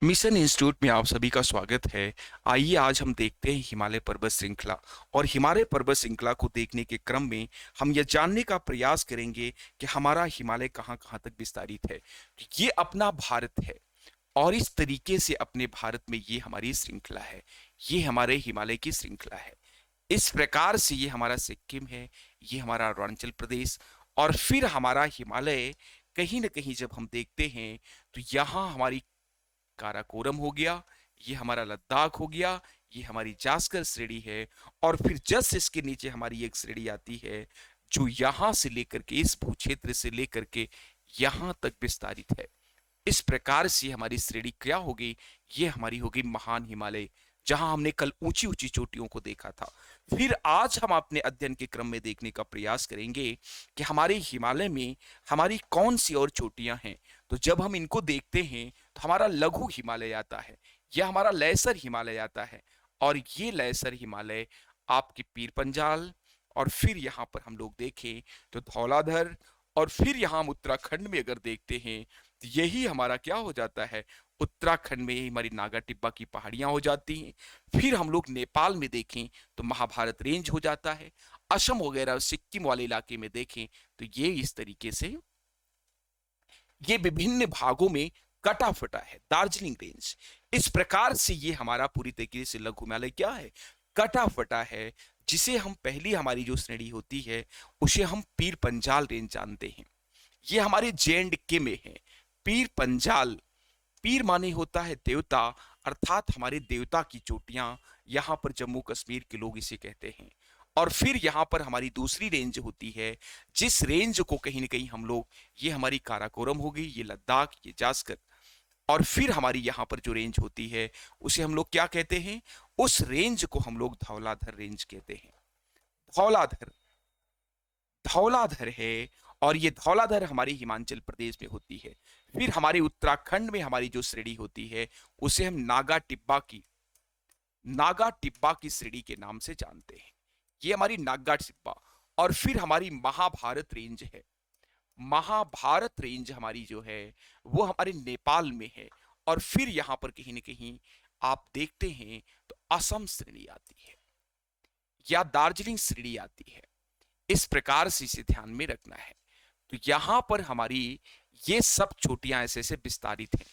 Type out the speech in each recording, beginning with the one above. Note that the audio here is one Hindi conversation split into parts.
मिशन इंस्टीट्यूट में आप सभी का स्वागत है। आइए आज हम देखते हैं हिमालय पर्वत श्रृंखला। और हिमालय पर्वत श्रृंखला को देखने के क्रम में हम यह जानने का प्रयास करेंगे कि हमारा हिमालय कहाँ कहाँ तक विस्तारित है। ये अपना भारत है और इस तरीके से अपने भारत में ये हमारी श्रृंखला है। ये हमारे हिमालय की श्रृंखला है। इस प्रकार से ये हमारा सिक्किम है, ये हमारा अरुणाचल प्रदेश और फिर हमारा हिमालय कहीं ना कहीं जब हम देखते हैं तो यहाँ हमारी काराकोरम हो गया, ये हमारा लद्दाख हो गया, ये हमारी जास्कर श्रेणी है। और फिर जस्ट इसके नीचे हमारी एक श्रेणी आती है जो यहां से लेकर के इस भूक्षेत्र से लेकर के यहां तक विस्तारित है। इस प्रकार से हमारी श्रेणी क्या होगी? ये हमारी होगी महान हिमालय, जहां हमने कल ऊंची ऊंची चोटियों को देखा था। फिर आज हम अपने अध्ययन के क्रम में देखने का प्रयास करेंगे कि हमारे हिमालय में हमारी कौन सी और चोटियां हैं। तो जब हम इनको देखते हैं तो हमारा लघु हिमालय आता है, यह हमारा लेसर हिमालय आता है। और ये लेसर हिमालय आपके पीर पंजाल, और फिर यहाँ पर हम लोग देखें तो धौलाधर, और फिर यहाँ हम उत्तराखंड में अगर देखते हैं तो यही हमारा क्या हो जाता है, उत्तराखंड में हमारी नागा टिब्बा की पहाड़ियां हो जाती हैं। फिर हम लोग नेपाल में देखें तो महाभारत रेंज हो जाता है। असम वगैरह सिक्किम वाले इलाके में देखें तो ये इस तरीके से ये विभिन्न भागों में कटा फटा है, दार्जिलिंग रेंज। इस प्रकार से ये हमारा पूरी तरीके से लघु हिमालय क्या है, कटा फटा है, जिसे हम पहली हमारी जो श्रेणी होती है उसे हम पीर पंजाल रेंज जानते हैं। ये हमारे जे एंड के में है। पीर पंजाल, पीर माने होता है देवता, अर्थात हमारे देवता की चोटियां, यहां पर जम्मू कश्मीर के लोग इसे कहते हैं। और फिर यहां पर हमारी दूसरी रेंज होती है, जिस रेंज को कहीं ना कहीं हम लोग, ये हमारी काराकोरम हो गई, ये लद्दाख, ये जास्कर। और फिर हमारी यहाँ पर जो रेंज होती है उसे हम लोग क्या कहते हैं, उस रेंज को हम लोग धौलाधर रेंज कहते हैं। धौलाधर, धौलाधर है। और ये धौलाधर हमारी हिमाचल प्रदेश में होती है। फिर हमारे उत्तराखंड में हमारी जो श्रेणी होती है उसे हम नागा टिब्बा की श्रेणी के नाम से जानते हैं। ये हमारी नागा टिब्बा। और फिर हमारी महाभारत रेंज है। महाभारत रेंज हमारी जो है वो हमारे नेपाल में है। और फिर यहां पर कहीं ना कहीं आप देखते हैं तो असम श्रेणी आती है या दार्जिलिंग श्रेणी आती है। इस प्रकार से इसे ध्यान में रखना है। तो यहां पर हमारी ये सब चोटियां ऐसे ऐसे विस्तारित हैं।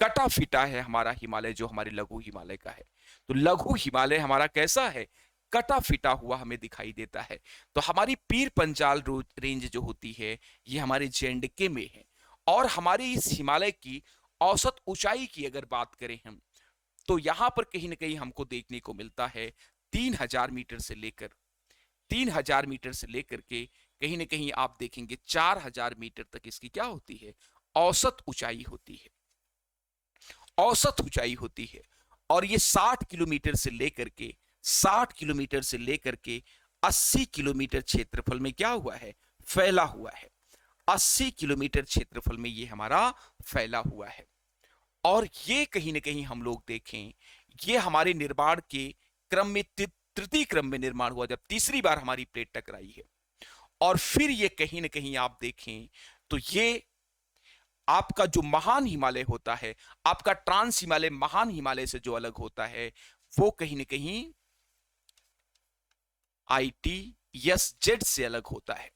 कटा फिटा है हमारा हिमालय जो हमारे लघु हिमालय का है। तो लघु हिमालय हमारा कैसा है, कटा फिटा हुआ हमें दिखाई देता है। तो हमारी पीर पंजाल रेंज जो होती है ये हमारे जे में है। और हमारे इस हिमालय की औसत ऊंचाई की अगर बात करें हम, तो यहां पर कहीं ना कहीं हमको देखने को मिलता है 3000 मीटर से लेकर, 3000 मीटर से लेकर के कहीं ना कहीं आप देखेंगे 4000 मीटर तक इसकी क्या होती है, औसत ऊंचाई होती है। औसत ऊंचाई होती है। और ये 60 किलोमीटर से लेकर के, 60 किलोमीटर से लेकर के 80 किलोमीटर क्षेत्रफल में क्या हुआ है, फैला हुआ है। 80 किलोमीटर क्षेत्रफल में ये हमारा फैला हुआ है। और ये कहीं ना कहीं हम लोग देखें, ये हमारे निर्माण के क्रम में तृतीय क्रम में निर्माण हुआ, जब तीसरी बार हमारी प्लेट टकराई है। और फिर ये कहीं ना कहीं आप देखें तो ये आपका जो महान हिमालय होता है, आपका ट्रांस हिमालय महान हिमालय से जो अलग होता है, वो कहीं ना कहीं ITS-Z से अलग होता है,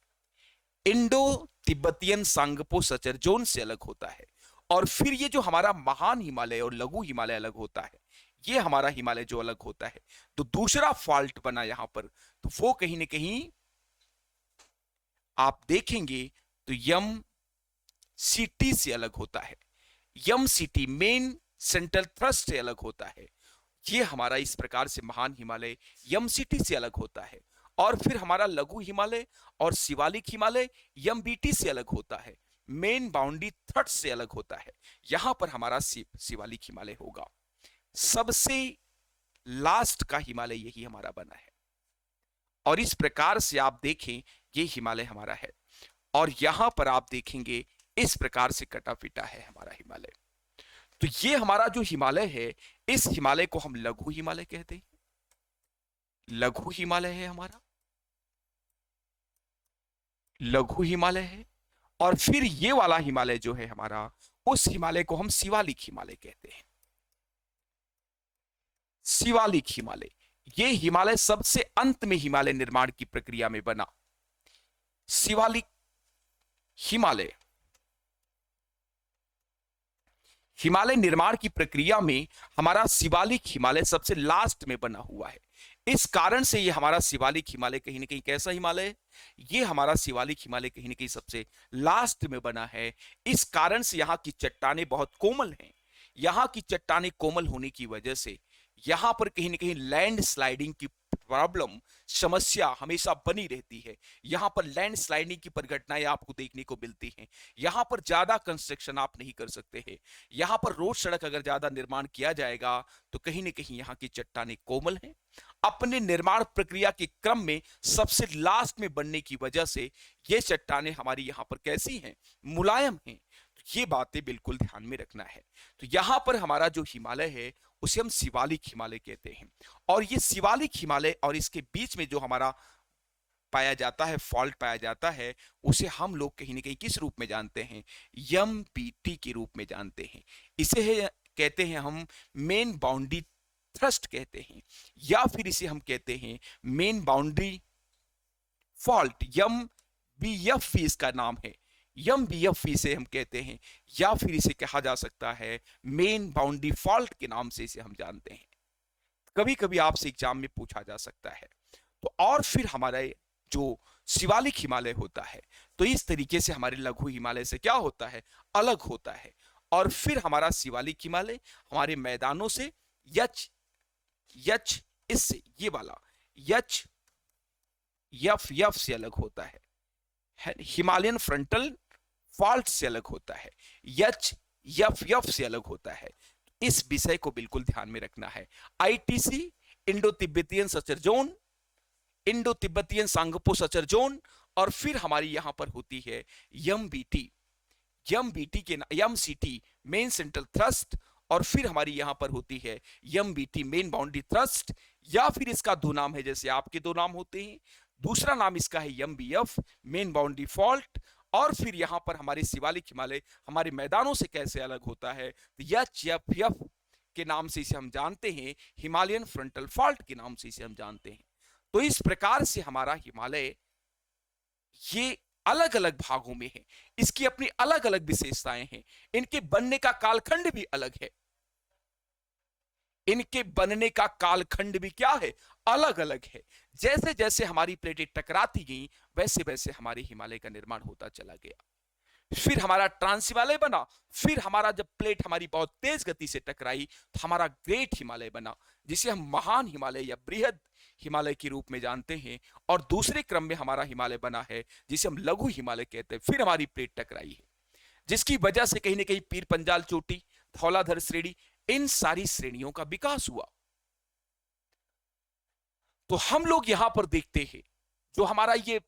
Indo Tibetan Tsangpo suture zone से अलग होता है। और फिर ये जो हमारा महान हिमालय और लघु हिमालय अलग होता है, ये हमारा हिमालय जो अलग होता है, तो दूसरा फॉल्ट बना यहां पर, तो वो कहीं ना कहीं आप देखेंगे तो यम सिटी से अलग होता है। यम सिटी मेन सेंट्रल थ्रस्ट से अलग होता है। ये हमारा इस प्रकार से महान हिमालय यम सिटी से अलग होता है। और फिर हमारा लघु हिमालय और शिवालिक हिमालय यम बीटी से अलग होता है, मेन बाउंड्री थ्रस्ट से अलग होता है। यहां पर हमारा शिवालिक हिमालय होगा। सबसे लास्ट का हिमालय यही हमारा बना है। और इस प्रकार से आप देखें ये हिमालय हमारा है। और यहां पर आप देखेंगे इस प्रकार से कटा पिटा है हमारा हिमालय। तो ये हमारा जो हिमालय है, इस हिमालय को हम लघु हिमालय कहते हैं। लघु हिमालय है हमारा, लघु हिमालय है। और फिर ये वाला हिमालय जो है हमारा, उस हिमालय को हम शिवालिक हिमालय कहते हैं। शिवालिक हिमालय, ये हिमालय सबसे अंत में हिमालय निर्माण की प्रक्रिया में बना। शिवालिक हिमालय, हिमालय निर्माण की प्रक्रिया में हमारा शिवालिक हिमालय सबसे लास्ट में बना हुआ है। इस कारण से ये हमारा शिवालिक हिमालय कहीं ना कहीं कैसा हिमालय है, ये हमारा शिवालिक हिमालय कहीं ना कहीं सबसे लास्ट में बना है। इस कारण से यहाँ की चट्टानें बहुत कोमल हैं। यहाँ की चट्टानें कोमल होने की वजह से यहां पर कहीं ना कहीं लैंड स्लाइडिंग की प्रॉब्लम, समस्या हमेशा बनी रहती है। यहां पर लैंड स्लाइडिंग की परिघटनाएं आपको देखने को मिलती हैं। यहां पर ज्यादा कंस्ट्रक्शन आप नहीं कर सकते हैं। यहां पर रोड सड़क अगर ज्यादा निर्माण किया जाएगा तो कहीं ना कहीं यहां की चट्टानें कोमल हैं। अपने निर्माण प्रक्रिया के क्रम में सबसे लास्ट में बनने की वजह से ये चट्टानें हमारी यहां पर कैसी हैं, मुलायम हैं। ये बातें बिल्कुल ध्यान में रखना है। तो यहां पर हमारा जो हिमालय है उसे हम शिवालिक हिमालय कहते हैं। और ये शिवालिक हिमालय और इसके बीच में जो हमारा पाया जाता है, फॉल्ट पाया जाता है, उसे हम लोग कहीं ना कहीं किस रूप में जानते हैं, एमपीटी के रूप में जानते हैं। इसे कहते हैं हम मेन बाउंड्री थ्रस्ट कहते हैं, या फिर इसे हम कहते हैं main boundary fault. M B F भी इसका नाम है, यम बी एफ इसे हम कहते हैं, या फिर इसे कहा जा सकता है मेन बाउंड्री फॉल्ट के नाम से इसे हम जानते हैं। कभी कभी आपसे एग्जाम में पूछा जा सकता है। तो और फिर हमारा जो शिवालिक हिमालय होता है, तो इस तरीके से हमारे लघु हिमालय से क्या होता है, अलग होता है। और फिर हमारा शिवालिक हिमालय हमारे मैदानों से यच यच इससे ये वाला यच यफ यफ से अलग होता है। हिमालयन फ्रंटल फॉल्ट से अलग होता है, यच यफ यफ से अलग होता है। इस विषय को बिल्कुल ध्यान में रखना है। ITC, Indo Tibetan suture zone, Indo Tibetan Tsangpo suture zone, और फिर हमारी यहां पर होती है एमबीटी, एमबीटी के एमसीटी मेन सेंट्रल थ्रस्ट, और फिर हमारी यहां पर होती है एमबीटी मेन बाउंड्री थ्रस्ट, या फिर इसका दो नाम है, जैसे आपके दो नाम होते हैं। दूसरा नाम इसका है एमबीएफ मेन बाउंड्री फॉल्ट। और फिर यहां पर हमारे शिवालिक हिमालय हमारे मैदानों से कैसे अलग होता है, तो एचएफएफ के नाम से इसे हम जानते हैं, हिमालयन फ्रंटल फॉल्ट के नाम से इसे हम जानते हैं। तो इस प्रकार से हमारा हिमालय ये अलग अलग भागों में है, इसकी अपनी अलग अलग विशेषताएं हैं, इनके बनने का कालखंड भी अलग है। इनके बनने का कालखंड भी क्या है, अलग अलग है। जैसे जैसे हमारी प्लेटें टकराती गई वैसे वैसे हमारे हिमालय का निर्माण होता चला गया। फिर हमारा ट्रांस हिमालय बना। फिर हमारा जब प्लेट हमारी बहुत तेज गति से टकराई तो हमारा ग्रेट हिमालय बना, जिसे हम महान हिमालय या बृहद हिमालय के रूप में जानते हैं। और दूसरे क्रम में हमारा हिमालय बना है जिसे हम लघु हिमालय कहते हैं। फिर हमारी प्लेट टकराई है, जिसकी वजह से कहीं ना कहीं पीर पंजाल चोटी, धौलाधर श्रेणी, इन सारी श्रेणियों का विकास हुआ। तो हम लोग यहां पर देखते हैं जो हमारा ये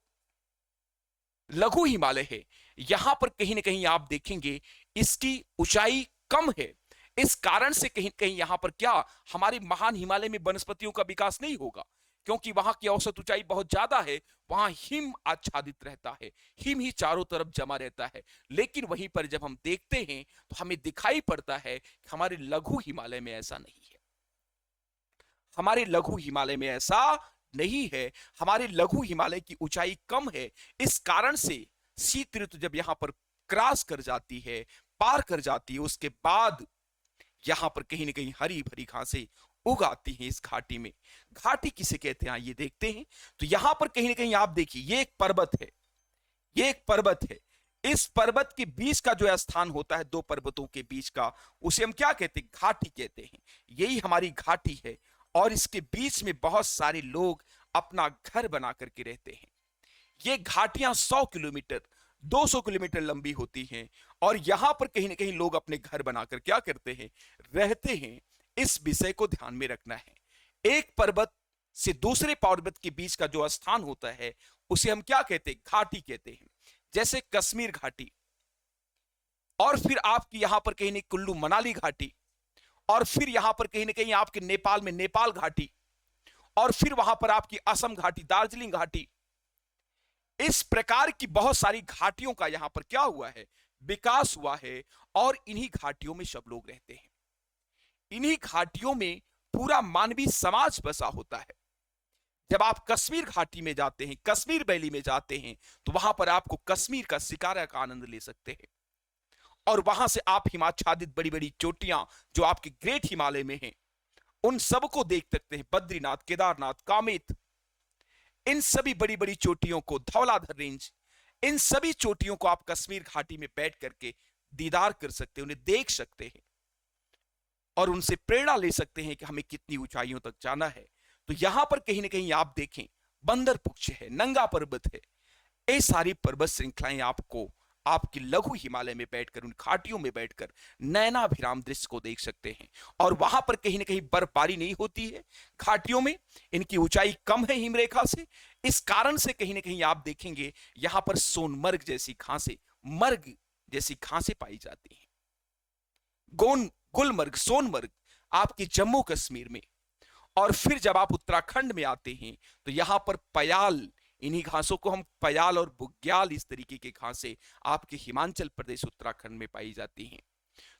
लघु हिमालय है, यहां पर कहीं ना कहीं आप देखेंगे इसकी ऊंचाई कम है। इस कारण से कहीं कहीं यहां पर क्या, हमारे महान हिमालय में वनस्पतियों का विकास नहीं होगा, क्योंकि वहां की औसत ऊंचाई बहुत ज्यादा है। वहां हिम आच्छादित रहता है, हिम ही चारों तरफ जमा रहता है। लेकिन वहीं पर जब हम देखते हैं तो हमें दिखाई पड़ता है कि हमारे लघु हिमालय में ऐसा नहीं है। हमारे लघु हिमालय में ऐसा नहीं है। हमारे लघु हिमालय की ऊंचाई कम है। इस कारण से शीत ऋतु जब यहां पर क्रॉस कर जाती है, पार कर जाती है, उसके बाद यहां पर कहीं ना कहीं हरी भरी घासें उगाती हैं इस घाटी में। घाटी किसे कहते हैं ये देखते हैं। तो यहां पर कहीं ना कहीं आप देखिए ये एक पर्वत है, ये एक पर्वत है। इस पर्वत के बीच का जो स्थान होता है, दो पर्वतों के बीच का, उसे हम क्या कहते हैं, घाटी कहते हैं। यही हमारी घाटी है। और इसके बीच में बहुत सारे लोग अपना घर बना करके रहते हैं। ये घाटियां 100 किलोमीटर 200 किलोमीटर लंबी होती हैं। और यहां पर कहीं ना कहीं लोग अपने घर बनाकर क्या करते हैं, रहते हैं। इस विषय को ध्यान में रखना है। एक पर्वत से दूसरे पर्वत के बीच का जो स्थान होता है उसे हम क्या कहते हैं, घाटी कहते हैं। जैसे कश्मीर घाटी, और फिर आपकी यहां पर कहीं कुल्लू मनाली घाटी, और फिर यहां पर कहीं ना कहीं आपके नेपाल में नेपाल घाटी, और फिर वहां पर आपकी असम घाटी, दार्जिलिंग घाटी। इस प्रकार की बहुत सारी घाटियों का यहां पर क्या हुआ है, विकास हुआ है। और इन्हीं घाटियों में सब लोग रहते हैं, इन्हीं घाटियों में पूरा मानवीय समाज बसा होता है। जब आप कश्मीर घाटी में जाते हैं, कश्मीर वैली में जाते हैं, तो वहां पर आपको कश्मीर का शिकारा का आनंद ले सकते हैं। और वहां से आप हिमाच्छादित बड़ी बड़ी चोटियां जो आपके ग्रेट हिमालय में हैं, उन सबको देख सकते हैं। बद्रीनाथ, केदारनाथ, कामेत, इन सभी बड़ी बड़ी चोटियों को, धौलाधर रेंज, इन सभी चोटियों को आप कश्मीर घाटी में बैठ करके दीदार कर सकते हैं, उन्हें देख सकते हैं और उनसे प्रेरणा ले सकते हैं कि हमें कितनी ऊंचाइयों तक जाना है। तो यहां पर कहीं ना कहीं आप देखें, बंदर पुच्छ है, नंगा पर्वत है, ये सारी पर्वत श्रृंखलाएं आपको आपकी लघु हिमालय में बैठकर, उन घाटियों में बैठकर नयनाभिराम दृश्य को देख सकते हैं। और वहां पर कहीं ना कहीं बर्फबारी नहीं होती है घाटियों में, इनकी ऊंचाई कम है हिमरेखा से। इस कारण से कहीं ना कहीं आप देखेंगे यहां पर सोनमर्ग जैसी घासें, मर्ग जैसी घासें पाई जाती हैं। गुलमर्ग, सोनमर्ग आपके जम्मू कश्मीर में। और फिर जब आप उत्तराखंड में आते हैं तो यहां पर पयाल, इन्हीं घासों को हम पयाल और बुग्याल, इस तरीके के घासें आपके हिमाचल प्रदेश उत्तराखंड में पाई जाती हैं।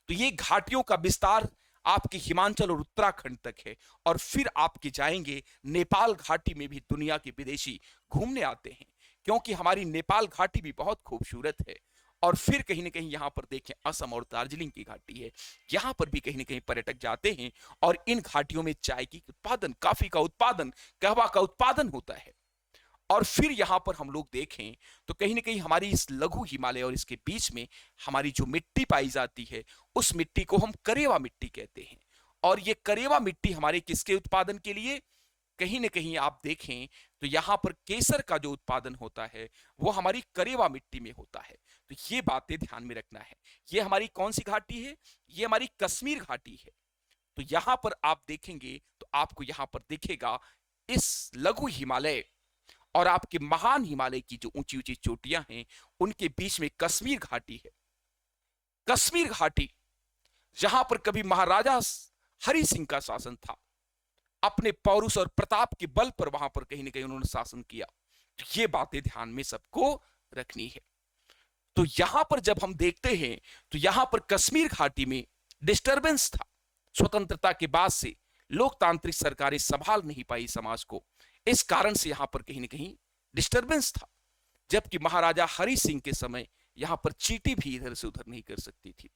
तो ये घाटियों का विस्तार आपके हिमाचल और उत्तराखंड तक है। और फिर आपके जाएंगे नेपाल घाटी में भी दुनिया के विदेशी घूमने आते हैं, क्योंकि हमारी नेपाल घाटी भी बहुत खूबसूरत है। और फिर कहीं ना कहीं यहां पर देखें, असम और दार्जिलिंग की घाटी है, यहां पर भी कहीं ना कहीं पर्यटक जाते हैं। और इन घाटियों में चाय की उत्पादन, काफी का उत्पादन, कहवा का उत्पादन होता है। और फिर यहां पर हम लोग देखें तो कहीं ना कहीं हमारी इस लघु हिमालय और इसके बीच में हमारी जो मिट्टी पाई जाती है, उस मिट्टी को हम करेवा मिट्टी कहते हैं। और ये करेवा मिट्टी हमारे किसके उत्पादन के लिए, कहीं ना कहीं आप देखें तो यहां पर केसर का जो उत्पादन होता है वो हमारी करेवा मिट्टी में होता है। तो ये बातें ध्यान में रखना है। ये हमारी कौन सी घाटी है, ये हमारी कश्मीर घाटी है। तो यहां पर आप देखेंगे तो आपको यहां पर दिखेगा इस लघु हिमालय और आपके महान हिमालय की जो ऊंची ऊंची चोटियां हैं, उनके बीच में कश्मीर घाटी है। कश्मीर घाटी जहां पर कभी महाराजा हरि सिंह का शासन था, अपने पौरुष और प्रताप के बल पर वहां पर कहीं ना कहीं उन्होंने शासन किया। तो ये बातें ध्यान में सबको रखनी है। तो यहां पर जब हम देखते हैं तो यहां पर कश्मीर घाटी में डिस्टरबेंस था। स्वतंत्रता के बाद से लोकतांत्रिक सरकारें संभाल नहीं पाई समाज को, इस कारण से यहां पर कहीं ना कहीं डिस्टरबेंस था। जबकि महाराजा हरि सिंह के समय यहां पर चींटी भी इधर से उधर नहीं कर सकती थी,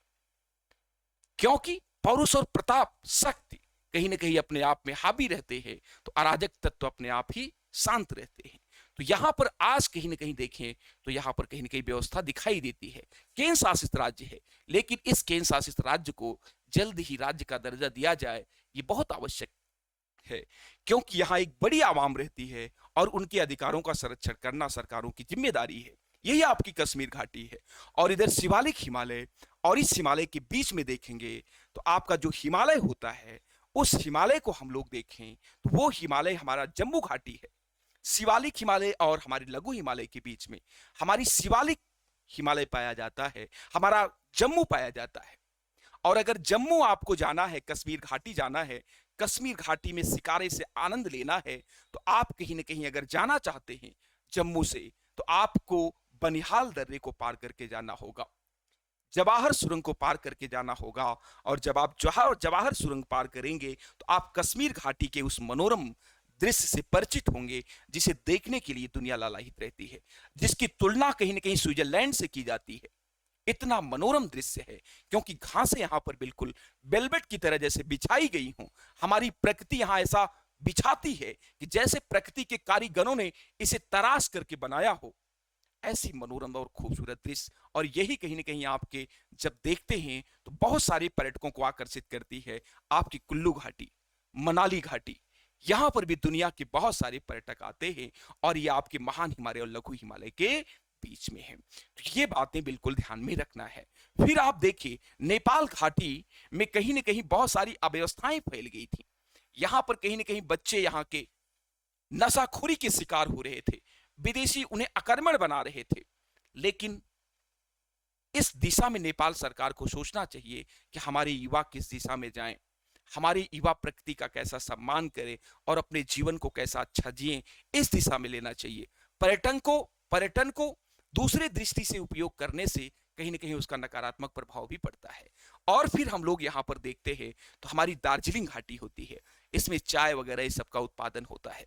क्योंकि पौरुष और प्रताप, शक्ति कहीं ना कहीं अपने आप में हावी रहते हैं, तो अराजक तत्व अपने आप ही शांत रहते हैं। तो यहां पर आज कहीं ना कहीं देखें तो यहां पर कहीं ना कहीं व्यवस्था दिखाई देती है। केंद्र शासित राज्य है, लेकिन इस केंद्र शासित राज्य को जल्द ही राज्य का दर्जा दिया जाए, ये बहुत आवश्यक है। क्योंकि यहां एक बड़ी आवाम रहती है और उनके अधिकारों का संरक्षण करना सरकारों की जिम्मेदारी है। यही आपकी कश्मीर घाटी है। और इधर शिवालिक हिमालय, और इस हिमालय के बीच में देखेंगे तो आपका जो हिमालय होता है, उस हिमालय को हम लोग देखें तो वो हिमालय हमारा जम्मू घाटी है। शिवालिक हिमालय और हमारी लघु हिमालय के बीच में हमारी शिवालिक हिमालय पाया जाता है, हमारा जम्मू पाया जाता है। और अगर जम्मू आपको जाना है, कश्मीर घाटी जाना है, कश्मीर घाटी में शिकारे से आनंद लेना है, तो आप कहीं ना कहीं अगर जाना चाहते हैं जम्मू से, तो आपको बनिहाल दर्रे को पार करके जाना होगा, जवाहर सुरंग को पार करके जाना होगा। और जब आप जवाहर सुरंग पार करेंगे तो आप कश्मीर घाटी के उस मनोरम दृश्य से परिचित होंगे, जिसे देखने के लिए दुनिया लालायित रहती है, जिसकी तुलना कहीं ना कहीं स्विट्जरलैंड से की जाती है। इतना मनोरम दृश्य है, क्योंकि घासें यहां पर बिल्कुल वेलवेट की तरह जैसे बिछाई गई हों। हमारी प्रकृति यहां ऐसा बिछाती है कि जैसे प्रकृति के कारीगरों ने इसे तराश करके बनाया हो, ऐसी मनोरम और खूबसूरत दृश्य। और यही कहीं ना कहीं आपके जब देखते हैं तो बहुत सारे पर्यटकों को आकर्षित करती है आपकी कुल्लू घाटी, मनाली घाटी। यहां पर भी दुनिया के बहुत सारे पर्यटक आते हैं और ये आपके महान हिमालय और लघु हिमालय के बीच में है। तो ये बातें बिल्कुल ध्यान में रखना है। फिर आप देखिए, नेपाल घाटी में कहीं ना कहीं बहुत सारी अव्यवस्थाएं फैल गई थी। यहां पर कहीं ना कहीं बच्चे यहां के नशाखोरी के शिकार हो रहे थे, विदेशी उन्हें आक्रमण बना रहे थे। लेकिन इस दिशा में नेपाल सरकार को सोचना चाहिए कि हमारे युवा किस दिशा में जाएं, हमारे युवा प्रकृति का कैसा सम्मान करें और अपने जीवन को कैसा अच्छा जिए, इस दिशा में लेना चाहिए। पर्यटन को पर्यटन को दूसरे दृष्टि से उपयोग करने से कहीं ना कहीं उसका नकारात्मक प्रभाव भी पड़ता है। और फिर हम लोग यहाँ पर देखते हैं तो हमारी दार्जिलिंग घाटी होती है, इसमें चाय वगैरह इस सबका उत्पादन होता है।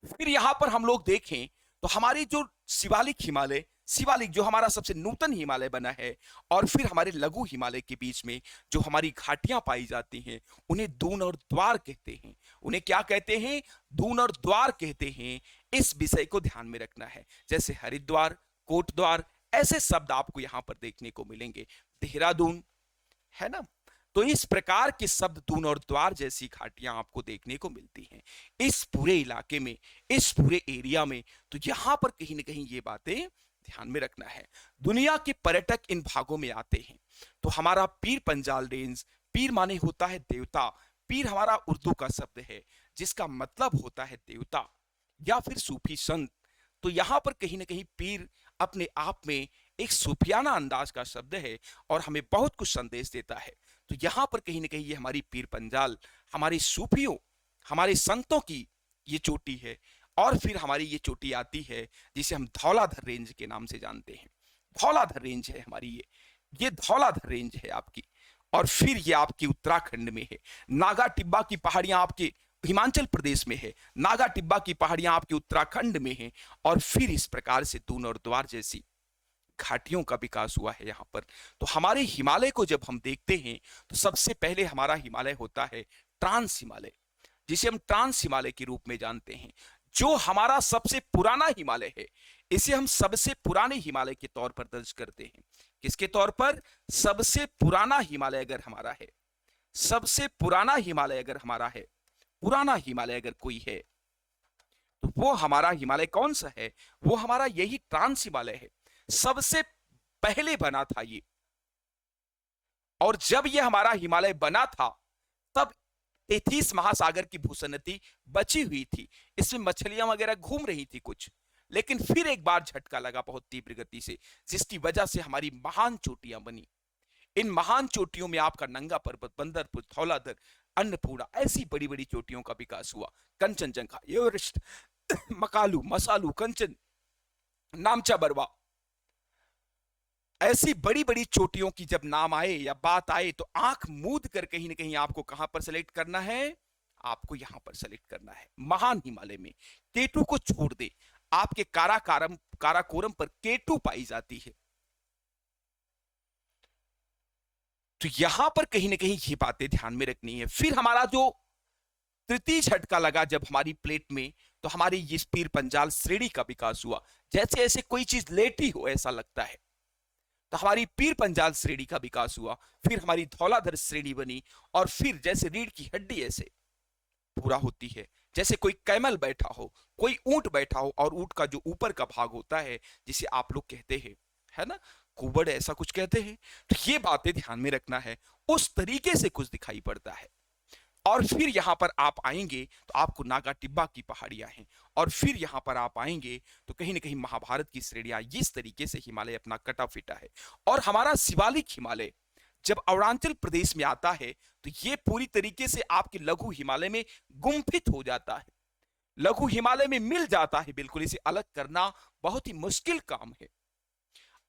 फिर यहां पर हम लोग देखें तो हमारी जो शिवालिक हिमालय, शिवालिक जो हमारा सबसे नूतन हिमालय बना है, और फिर हमारे लघु हिमालय के बीच में जो हमारी घाटियां पाई जाती हैं उन्हें दून और द्वार कहते हैं। उन्हें क्या कहते हैं? दून और द्वार कहते हैं। इस विषय को ध्यान में रखना है। जैसे हरिद्वार, कोटद्वार, ऐसे शब्द आपको यहां पर देखने को मिलेंगे। देहरादून, है ना? तो इस प्रकार के शब्द दून और द्वार जैसी घाटियां आपको देखने को मिलती हैं इस पूरे इलाके में, इस पूरे एरिया में। तो यहां पर कहीं ना कहीं ये बातें ध्यान में रखना है। दुनिया के पर्यटक इन भागों में आते हैं तो हमारा पीर पंजाल रेंज, पीर माने होता है देवता, पीर हमारा उर्दू का शब्द है जिसका मतलब होता है देवता या फिर सूफी संत। तो यहां पर कहीं ना कहीं पीर अपने आप में एक सूफियाना अंदाज का शब्द है और हमें बहुत कुछ संदेश देता है। तो यहां पर कहीं ना कहीं ये हमारी पीर पंजाल, हमारे सूफियों, हमारे संतों की ये चोटी है। और फिर हमारी ये चोटी आती है जिसे हम धौलाधर रेंज के नाम से जानते हैं। धौलाधर रेंज है हमारी ये धौलाधर रेंज है आपकी। और फिर ये आपकी उत्तराखंड में है। नागा टिब्बा की पहाड़ियां आपके हिमाचल प्रदेश में है, नागा टिब्बा की पहाड़ियां आपके उत्तराखंड में हैं। और फिर इस प्रकार से दून और द्वार जैसी घाटियों का विकास हुआ है यहां पर। तो हमारे हिमालय को जब हम देखते हैं तो सबसे पहले हमारा हिमालय होता है ट्रांस हिमालय, जिसे हम ट्रांस हिमालय के रूप में जानते हैं, जो हमारा सबसे पुराना हिमालय है। इसे हम सबसे पुराने हिमालय के तौर पर दर्ज करते हैं। किसके तौर पर? सबसे पुराना हिमालय अगर हमारा है, सबसे पुराना हिमालय अगर हमारा है, पुराना हिमालय अगर कोई है तो वो हमारा हिमालय कौन सा है? वो हमारा यही ट्रांस हिमालय है। सबसे पहले बना था ये। और जब ये हमारा हिमालय बना था तब तेथीस महासागर की भूसन्नति बची हुई थी, इसमें मछलियां वगैरह घूम रही थी कुछ। लेकिन फिर एक बार झटका लगा बहुत तीव्र गति से, जिसकी वजह से हमारी महान चोटियां बनी। इन महान चोटियों में आपका नंगा पर्वत, बंदरपुर, धौलाधर, अन्नपूर्णा, ऐसी बड़ी बड़ी चोटियों का विकास हुआ। कंचनजंगा, एवरेस्ट, मकालू, मसालू, कंचन, नामचा बरवा, ऐसी बड़ी बड़ी चोटियों की जब नाम आए या बात आए तो आंख मूंद कर कहीं ना कहीं आपको कहां पर सेलेक्ट करना है? आपको यहां पर सेलेक्ट करना है महान हिमालय में। केटू को छोड़ दे, आपके काराकोरम पर केटू पाई जाती है। तो यहां पर कहीं ना कहीं ये बातें ध्यान में रखनी है। फिर हमारा जो तृतीय झटका लगा जब हमारी प्लेट में, तो हमारी ये पीर पंजाल श्रेणी का विकास हुआ। जैसे ऐसे कोई चीज लेटी हो ऐसा लगता है, तो हमारी पीर पंजाल श्रेणी का विकास हुआ। फिर हमारी धौलाधर श्रेणी बनी। और फिर जैसे रीढ़ की हड्डी ऐसे पूरा होती है, जैसे कोई कैमल बैठा हो, कोई ऊंट बैठा हो, और ऊंट का जो ऊपर का भाग होता है जिसे आप लोग कहते हैं, है ना, कुबड़ ऐसा कुछ कहते हैं। तो ये बातें ध्यान में रखना है, उस तरीके से कुछ दिखाई पड़ता है। और फिर यहां पर आप आएंगे तो आपको नागा टिब्बा की पहाड़ियां हैं। और फिर यहां पर आप आएंगे तो कहीं ना कहीं महाभारत की श्रेणियां, इस तरीके से हिमालय अपना कटा फिटा है। और हमारा शिवालिक हिमालय जब अरुणाचल प्रदेश में आता है तो ये पूरी तरीके से आपके लघु हिमालय में गुम्फित हो जाता है, लघु हिमालय में मिल जाता है बिल्कुल। इसे अलग करना बहुत ही मुश्किल काम है।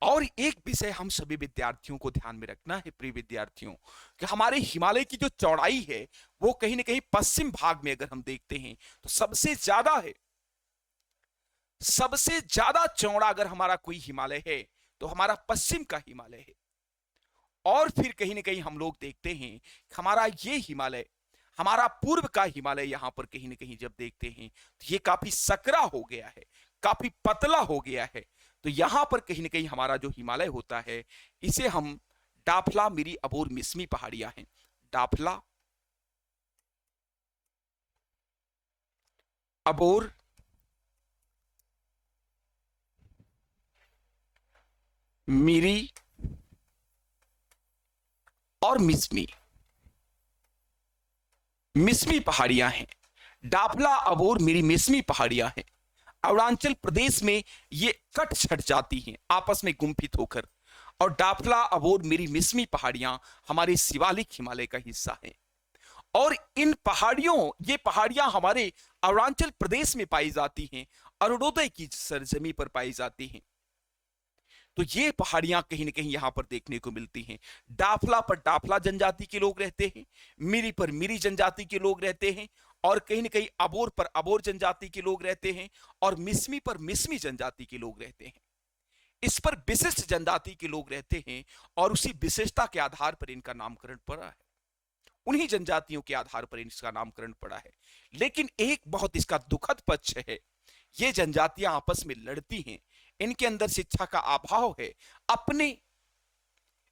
और एक विषय हम सभी विद्यार्थियों को ध्यान में रखना है, प्रिय विद्यार्थियों, कि हमारे हिमालय की जो चौड़ाई है वो कहीं ना कहीं पश्चिम भाग में अगर हम देखते हैं तो सबसे ज्यादा है। सबसे ज्यादा चौड़ा अगर हमारा कोई हिमालय है तो हमारा पश्चिम का हिमालय है। और फिर कहीं ना कहीं हम लोग देखते हैं कि हमारा ये हिमालय, हमारा पूर्व का हिमालय यहां पर कहीं ना कहीं जब देखते हैं तो ये काफी सकरा हो गया है, काफी पतला हो गया है। तो यहां पर कहीं ना कहीं हमारा जो हिमालय होता है इसे हम डाफला, मिरी, अबोर, मिसमी पहाड़ियां हैं। डाफला, अबोर, मिरी और मिसमी, मिसमी पहाड़ियां हैं। डाफला, अबोर, मिरी, मिसमी पहाड़ियां हैं। अरुणाचल प्रदेश में ये कट छट जाती हैं आपस में गुम्फित होकर। और डाफला, अबोर, मिरी, मिसमी पहाड़ियां हमारे शिवालिक हिमालय का हिस्सा हैं। और इन पहाड़ियों, ये पहाड़ियां हमारे अरुणाचल प्रदेश में पाई जाती हैं। अरुणोदय की सरजमी पर पाई जाती हैं। तो ये पहाड़ियां कहीं ना कहीं यहां पर देखने को मिलती हैं। डाफला पर डाफला जनजाति के लोग रहते हैं, मिरी पर मिरी जनजाति के लोग रहते हैं, और कहीं ना कहीं अबोर पर अबोर जनजाति के लोग रहते हैं, और मिस्मी पर मिस्मी जनजाति के लोग रहते हैं। इस पर विशिष्ट जनजाति के लोग रहते हैं, और उसी विशेषता के आधार पर इनका नामकरण पड़ा है, उन्हीं जनजातियों के आधार पर इसका नामकरण पड़ा है। लेकिन एक बहुत इसका दुखद पक्ष है, ये जनजातियां आपस में लड़ती हैं, इनके अंदर शिक्षा का अभाव है, अपने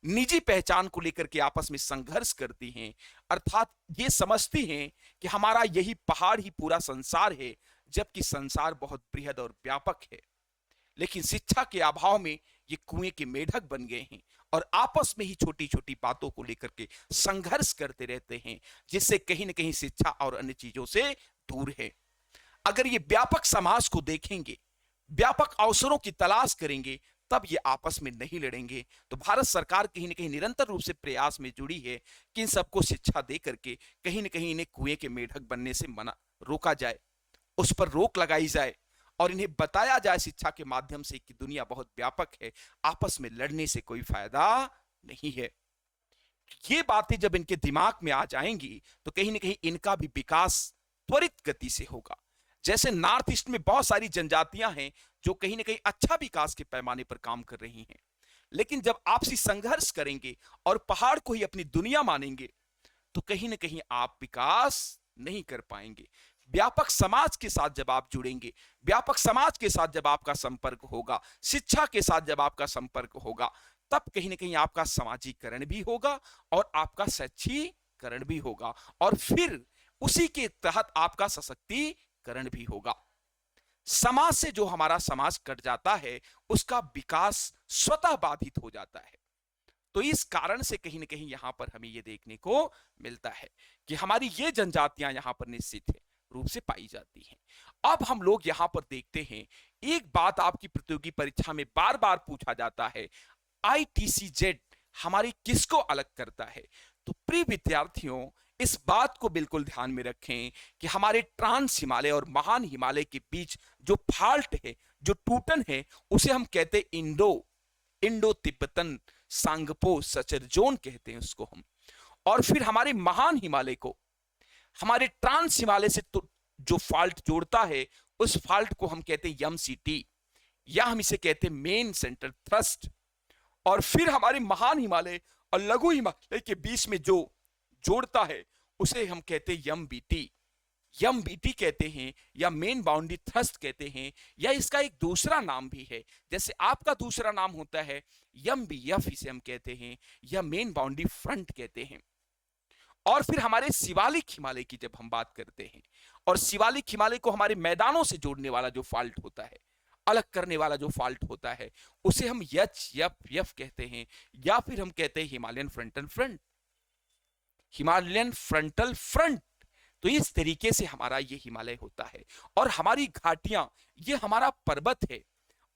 निजी पहचान को लेकर के आपस में संघर्ष करती हैं, अर्थात ये समझती हैं कि हमारा यही पहाड़ ही पूरा संसार है, जबकि संसार बहुत बृहद और व्यापक है। लेकिन शिक्षा के अभाव में ये कुएं के मेढक बन गए हैं, और आपस में ही छोटी छोटी बातों को लेकर के संघर्ष करते रहते हैं, जिससे कहीं ना कहीं शिक्षा और अन्य चीजों से दूर है। अगर ये व्यापक समाज को देखेंगे, व्यापक अवसरों की तलाश करेंगे, तब ये आपस में नहीं लड़ेंगे। तो भारत सरकार कहीं ना कहीं निरंतर रूप से प्रयास में जुड़ी है कि इन सबको शिक्षा दे करके कहीं ना कहीं इन्हें कुएं के मेढक बनने से मना रोका जाए, उस पर रोक लगाई जाए, और इन्हें बताया जाए शिक्षा के माध्यम से कि दुनिया बहुत व्यापक है, आपस में लड़ने से कोई फायदा नहीं है। ये बातें जब इनके दिमाग में आ जाएंगी तो कहीं ना कहीं इनका भी विकास त्वरित गति से होगा। जैसे नॉर्थ ईस्ट में बहुत सारी जनजातियां हैं जो कहीं ना कहीं अच्छा विकास के पैमाने पर काम कर रही हैं, लेकिन जब आपसी संघर्ष करेंगे और पहाड़ को ही अपनी दुनिया मानेंगे, तो कहीं ना कहीं आप विकास नहीं कर पाएंगे। व्यापक समाज के साथ जब आप जुड़ेंगे, व्यापक समाज के साथ जब आपका संपर्क होगा, शिक्षा के साथ जब आपका संपर्क होगा, तब कहीं ना कहीं आपका सामाजिकरण भी होगा और आपका शैक्षिकरण भी होगा, और फिर उसी के तहत आपका सशक्तिकरण भी होगा। समाज से जो हमारा समाज कट जाता है, उसका विकास स्वतः बाधित हो जाता है। तो इस कारण से कहीं ना कहीं यहां पर हमें यह देखने को मिलता है कि हमारी ये जनजातियां यहां पर निश्चित है रूप से पाई जाती हैं। अब हम लोग यहां पर देखते हैं, एक बात आपकी प्रतियोगी परीक्षा में बार बार पूछा जाता है, ITCZ हमारी किसको अलग करता है? तो प्रिय विद्यार्थियों, इस बात को बिल्कुल ध्यान में रखें कि हमारे ट्रांस हिमालय और महान हिमालय के बीच जो फाल्ट है, जो टूटन है, उसे हम कहते हैं Indo Tibetan Tsangpo suture zone कहते हैं उसको हम। और फिर हमारे महान हिमालय को हमारे ट्रांस हिमालय से तो जो फाल्ट जोड़ता है, उस फाल्ट को हम कहते हैं MCT, या हम इसे कहते हैं मेन सेंटर थ्रस्ट। और फिर हमारे महान हिमालय और लघु हिमालय के बीच में जो जोड़ता है, उसे हम कहते हैं MBT कहते हैं, या मेन बाउंड्री थ्रस्ट कहते हैं, या इसका एक दूसरा नाम भी है, जैसे आपका दूसरा नाम होता है MBF, इसे हम कहते हैं, या मेन बाउंड्री फ्रंट कहते हैं। और फिर हमारे शिवालिक हिमालय की जब हम बात करते हैं, और शिवालिक हिमालय को हमारे मैदानों से जोड़ने वाला जो फाल्ट होता है, अलग करने वाला जो फाल्ट होता है, उसे हम HFF कहते हैं, या फिर हम कहते हैं हिमालयन फ्रंटल फ्रंट। तो इस तरीके से हमारा ये हिमालय होता है, और हमारी घाटियां, ये हमारा पर्वत है,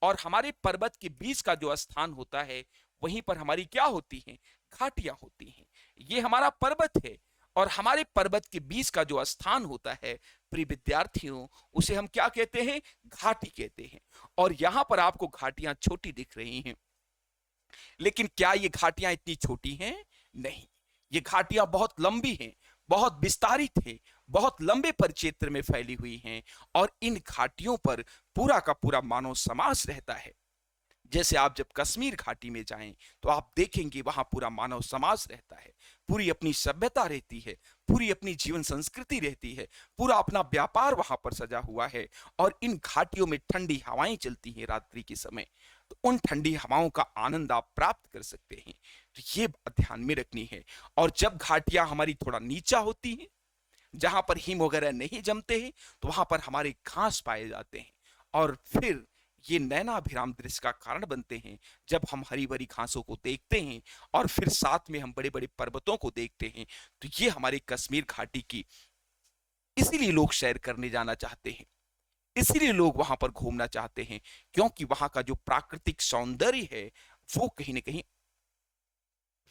और हमारे पर्वत के बीच का जो स्थान होता है, वहीं पर हमारी क्या होती हैं? घाटियां होती हैं। ये हमारा पर्वत है, और हमारे पर्वत के बीच का जो स्थान होता है प्रिय विद्यार्थियों, उसे हम क्या कहते हैं? घाटी कहते हैं। और यहां पर आपको घाटियां छोटी दिख रही हैं, लेकिन क्या ये घाटियां इतनी छोटी हैं? नहीं, ये घाटियां बहुत लंबी हैं, बहुत विस्तारित हैं, बहुत लंबे परिक्षेत्र में फैली हुई हैं, और इन घाटियों पर पूरा का पूरा मानव समाज रहता है। जैसे आप जब कश्मीर घाटी में जाएं तो आप देखेंगे वहां पूरा मानव समाज रहता है, पूरी अपनी सभ्यता रहती है, पूरी अपनी जीवन संस्कृति रहती है, पूरा अपना व्यापार वहां पर सजा हुआ है, और इन घाटियों में ठंडी हवाएं चलती हैं रात्रि के समय, तो उन ठंडी हवाओं का आनंद आप प्राप्त कर सकते हैं। तो ये बात ध्यान में रखनी है। और जब घाटियां हमारी थोड़ा नीचा होती हैं, जहां पर हिम वगैरह नहीं जमते हैं, तो वहां पर हमारे घास पाए जाते हैं, और फिर ये नैनाभिराम दृश्य का कारण बनते हैं। जब हम हरी भरी घासों को देखते हैं और फिर साथ में हम बड़े बड़े पर्वतों को देखते हैं, तो ये हमारी कश्मीर घाटी की, इसीलिए लोग सैर करने जाना चाहते हैं, इसीलिए लोग वहां पर घूमना चाहते हैं, क्योंकि वहां का जो प्राकृतिक सौंदर्य है वो कहीं ना कहीं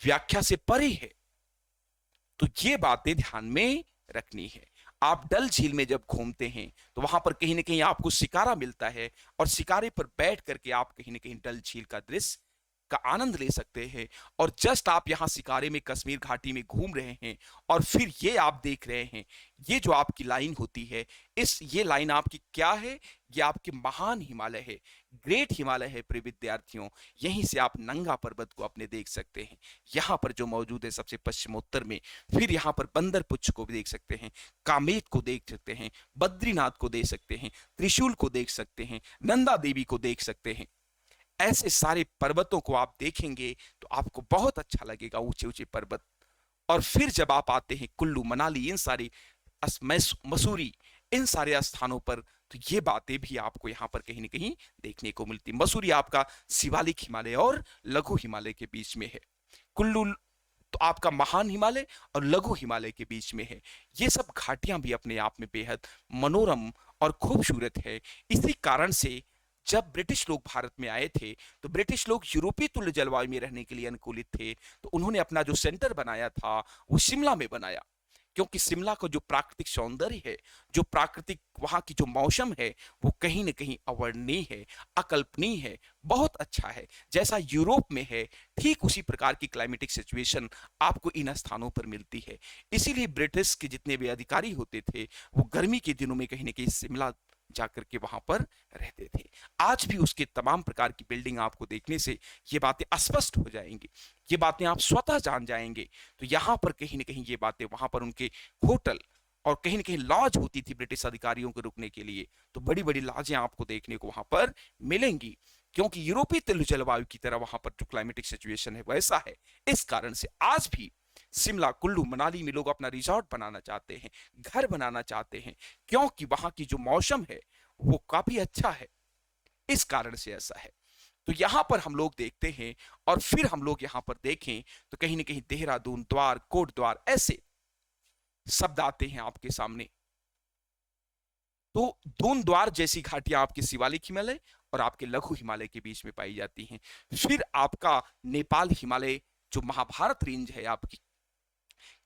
व्याख्या से परे है। तो ये बातें ध्यान में रखनी है। आप डल झील में जब घूमते हैं तो वहां पर कहीं ना कहीं आपको शिकारा मिलता है, और शिकारे पर बैठ करके आप कहीं ना कहीं डल झील का दृश्य का आनंद ले सकते हैं। और जस्ट आप यहाँ शिकारे में कश्मीर घाटी में घूम रहे हैं, और फिर ये आप देख रहे हैं, ये जो आपकी लाइन होती है, ये लाइन आपकी क्या है? ये आपके महान हिमालय है, ग्रेट हिमालय है प्रिय विद्यार्थियों। यहीं से आप नंगा पर्वत को अपने देख सकते हैं, यहाँ पर जो मौजूद है सबसे पश्चिमोत्तर में। फिर यहाँ पर बंदर पुच्छ को भी देख सकते हैं, कामेत को देख सकते हैं, बद्रीनाथ को देख सकते हैं, त्रिशूल को देख सकते हैं, नंदा देवी को देख सकते हैं। ऐसे सारे पर्वतों को आप देखेंगे तो आपको बहुत अच्छा लगेगा, ऊंचे ऊंचे पर्वत। और फिर जब आप आते हैं कुल्लू मनाली, इन सारी मसूरी, इन सारे स्थानों पर, तो ये बातें भी आपको यहाँ पर कहीं ना कहीं देखने को मिलती। मसूरी आपका शिवालिक हिमालय और लघु हिमालय के बीच में है। कुल्लू तो आपका महान हिमालय और लघु हिमालय के बीच में है। ये सब घाटियां भी अपने आप में बेहद मनोरम और खूबसूरत है। इसी कारण से जब ब्रिटिश लोग भारत में आए थे तो ब्रिटिश लोग यूरोपीय तुल्य जलवायु में रहने के लिए अनुकूलित थे, तो उन्होंने अपना जो सेंटर बनाया था वो शिमला में बनाया। क्योंकि शिमला का जो प्राकृतिक सौंदर्य है, जो प्राकृतिक वहां की जो मौसम है, वो कहीं ना कहीं अवर्णनीय है, अकल्पनीय है, बहुत अच्छा है। जैसा यूरोप में है, ठीक उसी प्रकार की क्लाइमेटिक सिचुएशन आपको इन स्थानों पर मिलती है। इसीलिए ब्रिटिश के जितने भी अधिकारी होते थे वो गर्मी के दिनों में कहीं ना कहीं शिमला जाकर के वहां पर रहते थे। आज भी उसके तमाम प्रकार की बिल्डिंग आपको देखने से ये बातें स्पष्ट हो जाएंगी, ये बातें आप स्वतः जान जाएंगे। तो यहां पर कहीं ना कहीं ये बातें, वहां पर उनके होटल और कहीं ना कहीं लॉज होती थी ब्रिटिश अधिकारियों को रुकने के लिए, तो बड़ी बड़ी लॉजें आपको देखने को वहां पर मिलेंगी। क्योंकि यूरोपीय तुल्य जलवायु की तरह वहां पर जो क्लाइमेटिक सिचुएशन है वैसा है। इस कारण से आज भी शिमला, कुल्लू मनाली में लोग अपना रिजॉर्ट बनाना चाहते हैं, घर बनाना चाहते हैं, क्योंकि वहां की जो मौसम है वो काफी अच्छा है। इस कारण से ऐसा है। तो यहां पर हम लोग देखते हैं, और फिर हम लोग यहां पर देखें तो कहीं ना कहीं देहरादून, द्वार, कोट द्वार, ऐसे शब्द आते हैं आपके सामने। तो दून द्वार जैसी घाटियां आपके शिवालिक हिमालय और आपके लघु हिमालय के बीच में पाई जाती हैं। फिर आपका नेपाल हिमालय, जो महाभारत रेंज है आपकी,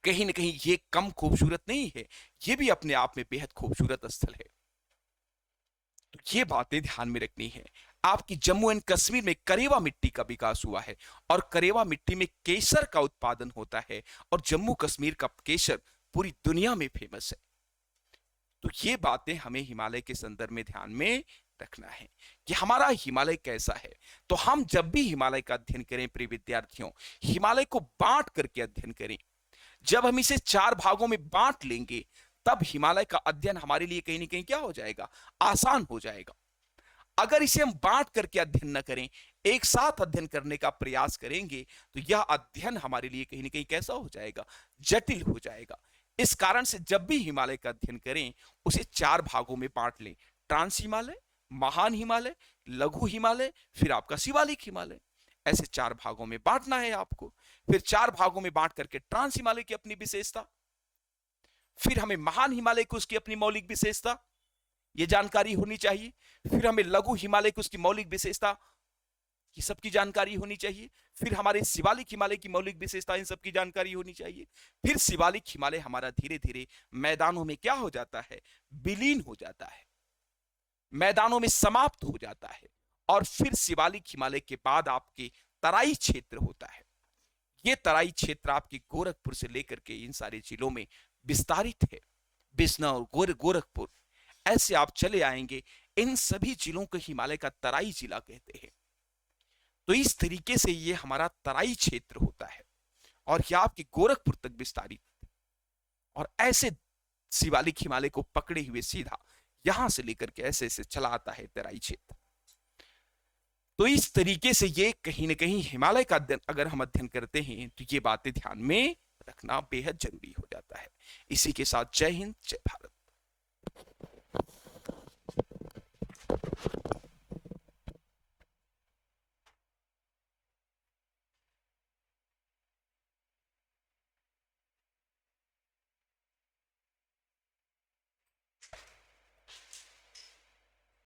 कहीं ना कहीं ये कम खूबसूरत नहीं है, ये भी अपने आप में बेहद खूबसूरत स्थल है। तो ये बातें ध्यान में रखनी है। आपकी जम्मू एंड कश्मीर में करेवा मिट्टी का विकास हुआ है, और करेवा मिट्टी में केसर का उत्पादन होता है, और जम्मू कश्मीर का केसर पूरी दुनिया में फेमस है। तो ये बातें हमें हिमालय के संदर्भ में ध्यान में रखना है कि हमारा हिमालय कैसा है। तो हम जब भी हिमालय का अध्ययन करें प्रिय विद्यार्थियों, हिमालय को बांट करके अध्ययन करें। जब हम इसे 4 भागों में बांट लेंगे तब हिमालय का अध्ययन हमारे लिए कहीं ना कहीं क्या हो जाएगा? आसान हो जाएगा। अगर इसे हम बांट करके अध्ययन न करें, एक साथ अध्ययन करने का प्रयास करेंगे, तो यह अध्ययन हमारे लिए कहीं ना कहीं कैसा हो जाएगा? जटिल हो जाएगा। इस कारण से जब भी हिमालय का अध्ययन करें उसे 4 भागों में बांट लें। ट्रांस हिमालय, महान हिमालय, लघु हिमालय, फिर आपका शिवालिक हिमालय। ऐसे 4 भागों में बांटना है आपको। फिर 4 भागों में बांट करके ट्रांस हिमालय की अपनी विशेषता, फिर हमें महान हिमालय की उसकी अपनी मौलिक विशेषता, यह जानकारी होनी चाहिए। फिर हमें लघु हिमालय की उसकी मौलिक विशेषता, ये सबकी जानकारी होनी चाहिए। फिर हमारे शिवालिक हिमालय की मौलिक विशेषता, इन सबकी जानकारी होनी चाहिए। फिर शिवालिक हिमालय हमारा धीरे धीरे मैदानों में क्या हो जाता है? विलीन हो जाता है, मैदानों में समाप्त हो जाता है। और फिर शिवालिक हिमालय के बाद आपके तराई क्षेत्र होता है। यह तराई क्षेत्र आपके गोरखपुर से लेकर के इन सारे जिलों में विस्तारित है। बिजनौर, गोरखपुर, ऐसे आप चले आएंगे, इन सभी जिलों को हिमालय का तराई जिला कहते हैं। तो इस तरीके से ये हमारा तराई क्षेत्र होता है, और यह आपके गोरखपुर तक विस्तारित, और ऐसे शिवालिक हिमालय को पकड़े हुए सीधा यहां से लेकर के ऐसे ऐसे चला आता है तराई क्षेत्र। तो इस तरीके से ये कहीं ना कहीं हिमालय का अगर हम अध्ययन करते हैं तो ये बातें ध्यान में रखना बेहद जरूरी हो जाता है। इसी के साथ जय हिंद, जय भारत।